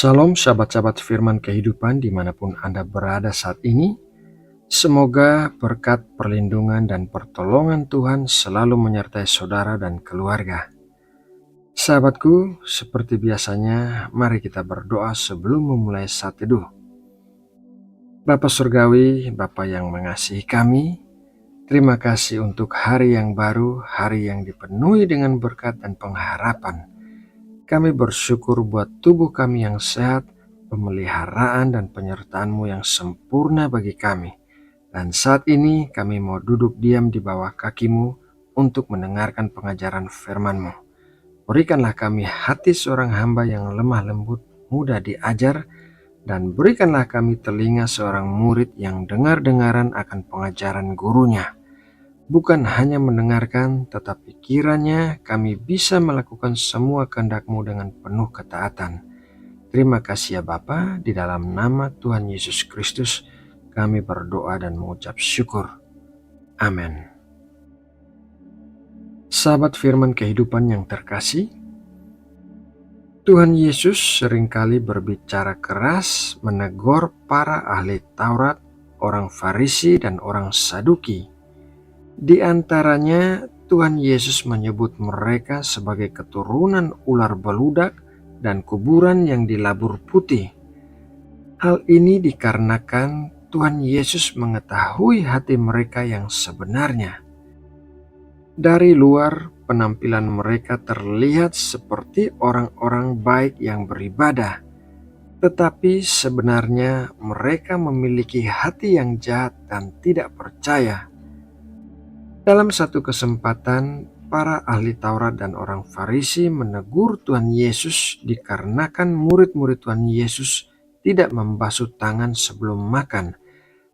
Salam sahabat-sahabat firman kehidupan dimanapun Anda berada saat ini. Semoga berkat perlindungan dan pertolongan Tuhan selalu menyertai saudara dan keluarga. Sahabatku, seperti biasanya, mari kita berdoa sebelum memulai saat teduh. Bapa Surgawi, Bapa yang mengasihi kami, terima kasih untuk hari yang baru, hari yang dipenuhi dengan berkat dan pengharapan. Kami bersyukur buat tubuh kami yang sehat, pemeliharaan dan penyertaan-Mu yang sempurna bagi kami. Dan saat ini kami mau duduk diam di bawah kaki-Mu untuk mendengarkan pengajaran firman-Mu. Berikanlah kami hati seorang hamba yang lemah lembut, mudah diajar, dan berikanlah kami telinga seorang murid yang dengar-dengaran akan pengajaran gurunya. Bukan hanya mendengarkan, tetapi kiranya kami bisa melakukan semua kehendak-Mu dengan penuh ketaatan. Terima kasih ya Bapa, di dalam nama Tuhan Yesus Kristus kami berdoa dan mengucap syukur. Amin. Sahabat firman kehidupan yang terkasih, Tuhan Yesus seringkali berbicara keras menegur para ahli Taurat, orang Farisi dan orang Saduki. Di antaranya, Tuhan Yesus menyebut mereka sebagai keturunan ular beludak dan kuburan yang dilabur putih. Hal ini dikarenakan Tuhan Yesus mengetahui hati mereka yang sebenarnya. Dari luar, penampilan mereka terlihat seperti orang-orang baik yang beribadah, tetapi sebenarnya mereka memiliki hati yang jahat dan tidak percaya. Dalam satu kesempatan, para ahli Taurat dan orang Farisi menegur Tuhan Yesus dikarenakan murid-murid Tuhan Yesus tidak membasuh tangan sebelum makan.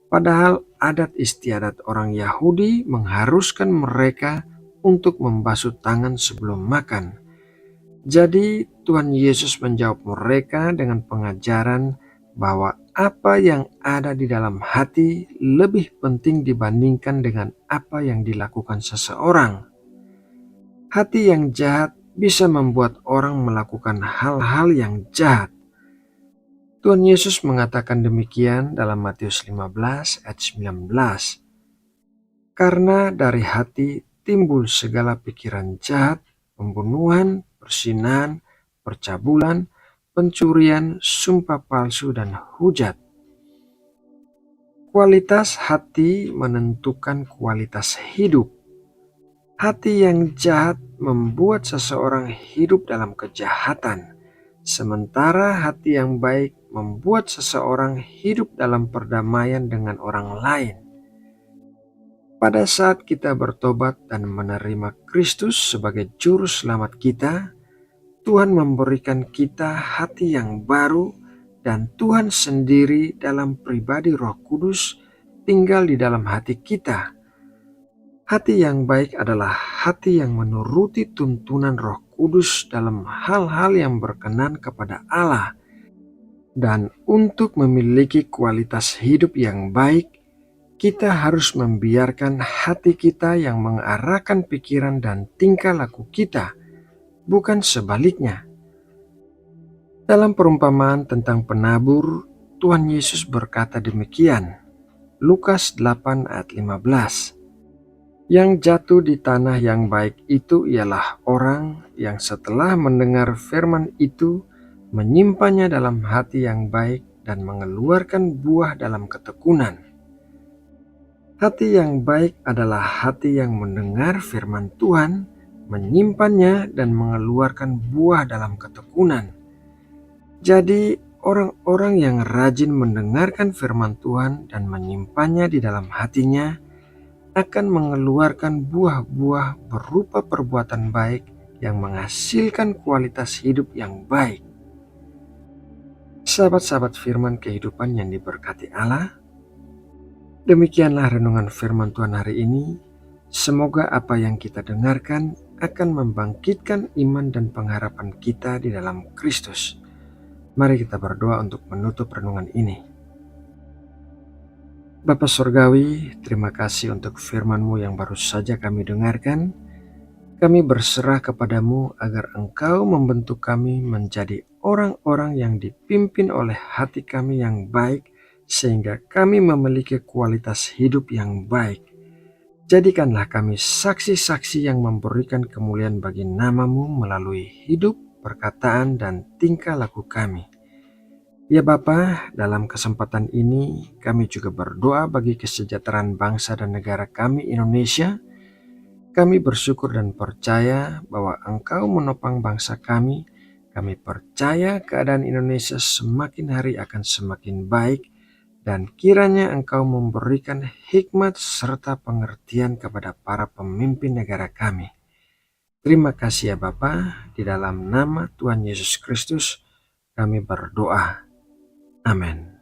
Padahal adat istiadat orang Yahudi mengharuskan mereka untuk membasuh tangan sebelum makan. Jadi Tuhan Yesus menjawab mereka dengan pengajaran bahwa apa yang ada di dalam hati lebih penting dibandingkan dengan apa yang dilakukan seseorang. Hati yang jahat bisa membuat orang melakukan hal-hal yang jahat. Tuhan Yesus mengatakan demikian dalam Matius 15 ayat 19. Karena dari hati timbul segala pikiran jahat, pembunuhan, perzinahan, percabulan, pencurian, sumpah palsu, dan hujat. Kualitas hati menentukan kualitas hidup. Hati yang jahat membuat seseorang hidup dalam kejahatan, sementara hati yang baik membuat seseorang hidup dalam perdamaian dengan orang lain. Pada saat kita bertobat dan menerima Kristus sebagai juru selamat kita, Tuhan memberikan kita hati yang baru, dan Tuhan sendiri dalam pribadi Roh Kudus tinggal di dalam hati kita. Hati yang baik adalah hati yang menuruti tuntunan Roh Kudus dalam hal-hal yang berkenan kepada Allah. Dan untuk memiliki kualitas hidup yang baik, kita harus membiarkan hati kita yang mengarahkan pikiran dan tingkah laku kita, bukan sebaliknya. Dalam perumpamaan tentang penabur, Tuhan Yesus berkata demikian. Lukas 8 ayat 15. Yang jatuh di tanah yang baik itu ialah orang yang setelah mendengar firman itu menyimpannya dalam hati yang baik dan mengeluarkan buah dalam ketekunan. Hati yang baik adalah hati yang mendengar firman Tuhan, menyimpannya dan mengeluarkan buah dalam ketekunan. Jadi orang-orang yang rajin mendengarkan firman Tuhan dan menyimpannya di dalam hatinya akan mengeluarkan buah-buah berupa perbuatan baik yang menghasilkan kualitas hidup yang baik. Sahabat-sahabat firman kehidupan yang diberkati Allah, demikianlah renungan firman Tuhan hari ini. Semoga apa yang kita dengarkan akan membangkitkan iman dan pengharapan kita di dalam Kristus. Mari kita berdoa untuk menutup renungan ini. Bapa Surgawi, terima kasih untuk firman-Mu yang baru saja kami dengarkan. Kami berserah kepadamu agar Engkau membentuk kami menjadi orang-orang yang dipimpin oleh hati kami yang baik, sehingga kami memiliki kualitas hidup yang baik. Jadikanlah kami saksi-saksi yang memberikan kemuliaan bagi nama-Mu melalui hidup, perkataan, dan tingkah laku kami. Ya Bapa, dalam kesempatan ini kami juga berdoa bagi kesejahteraan bangsa dan negara kami Indonesia. Kami bersyukur dan percaya bahwa Engkau menopang bangsa kami. Kami percaya keadaan Indonesia semakin hari akan semakin baik, dan kiranya Engkau memberikan hikmat serta pengertian kepada para pemimpin negara kami. Terima kasih ya Bapa, di dalam nama Tuhan Yesus Kristus kami berdoa. Amin.